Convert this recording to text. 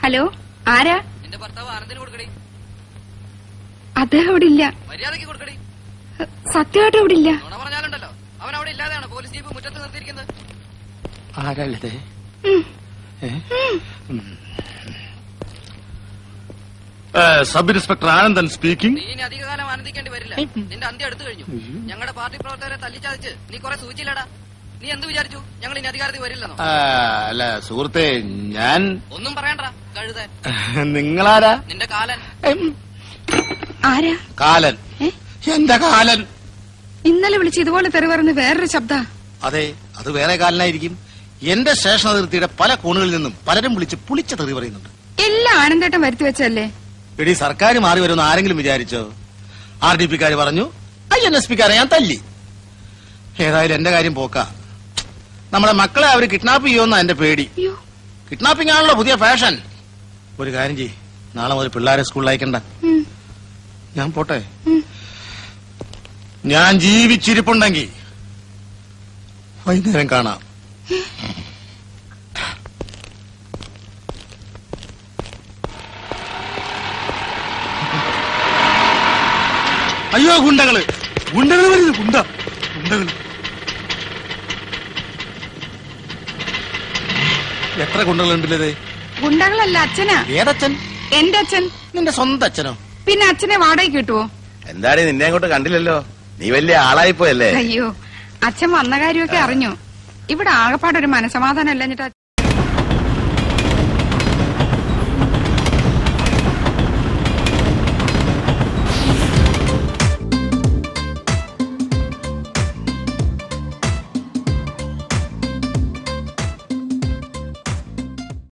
Hello, ആരാ? നിന്റെ ഭർത്താവ് ആനന്ദിന് കൊടുക്കടി. അദ്ദേഹം ഇവിടെ ഇല്ല. മര്യാദയ്ക്ക് കൊടുക്കടി. സത്യമായിട്ടും ഇവിടെ ഇല്ല. നുണ പറഞ്ഞാലുണ്ടല്ലോ, അവൻ അവിടെ ഇല്ലാതെയാണ് പോലീസ് ജീപ്പ് മുറ്റത്ത് നിർത്തിയിരിക്കുന്നത്. ആരല്ലേ? Sub inspector Anandan speaking. നീ ഇനി അധികകാലം ആനന്ദിക്കേണ്ടി വരില്ല. നിന്റെ അന്ത്യം അടുത്തു കഴിഞ്ഞു. ഞങ്ങളുടെ പാർട്ടി പ്രവർത്തകരെ തല്ലിച്ചതച്ച് നീ കുറെ സൂചിച്ചില്ലടാ. നീ എന്ത് വിചാരിച്ചു ഞങ്ങൾ ഇനി അധികാരത്തിൽ വരില്ലെന്നോ? അല്ല സുഹൃത്തെ, ഞാൻ ഒന്നും പറയണ്ട കഴുത. നിങ്ങളാരാ? നിന്റെ കാലൻ. ആരാ? കാലൻ. എന്റെ കാലൻ. ഇന്നലെ വിളിച്ച് ഇതുപോലെ തെറി പറയുന്ന വേറൊരു ശബ്ദ. അതെ, അത് വേറെ കാലനായിരിക്കും. എന്റെ സ്റ്റേഷൻ അതിർത്തിയുടെ പല കോണുകളിൽ നിന്നും പലരും വിളിച്ച് പുളിച്ച തെറി പറയുന്നുണ്ട്. എല്ലാം ആനന്ദേട്ടം വരുത്തി വെച്ചല്ലേ? എടി, സർക്കാർ മാറി വരുമെന്ന് ആരെങ്കിലും വിചാരിച്ചോ? RDP-ക്കാർ പറഞ്ഞു, INSP-ക്കാരെ ഞാൻ തല്ലി. ഏതായാലും എന്റെ കാര്യം പോക്ക. നമ്മുടെ മക്കളെ അവര് കിഡ്നാപ്പ് ചെയ്യുമെന്നാ എന്റെ പേടി. കിഡ്നാപ്പിംഗ് ആണല്ലോ പുതിയ ഫാഷൻ. ഒരു കാര്യം ചെയ്യ്, നാളെ മുതൽ പിള്ളേരെ സ്കൂളിൽ അയക്കണ്ട. ഞാൻ പോട്ടെ. ഞാൻ ജീവിച്ചിരിപ്പുണ്ടെങ്കിൽ വൈകുന്നേരം കാണാം. അയ്യോ, ഗുണ്ടകള് വരുന്നു. ഗുണ്ടകള് എത്ര ഗുണ്ടകളുണ്ടല്ലേ? ഗുണ്ടകളല്ല, അച്ഛനാ. ഏതച്ഛൻ? എന്റെ അച്ഛൻ. നിന്റെ സ്വന്തം അച്ഛനോ? പിന്നെ അച്ഛനെ വാടകയ്ക്ക് കിട്ടുവോ? എന്താടി, നിന്നെ അങ്ങോട്ട് കണ്ടില്ലല്ലോ. നീ വലിയ ആളായിപ്പോയല്ലേ? അയ്യോ, അച്ഛൻ വന്ന കാര്യമൊക്കെ അറിഞ്ഞു. ഇവിടെ ആകപ്പാടൊരു മനസമാധാനം അല്ല.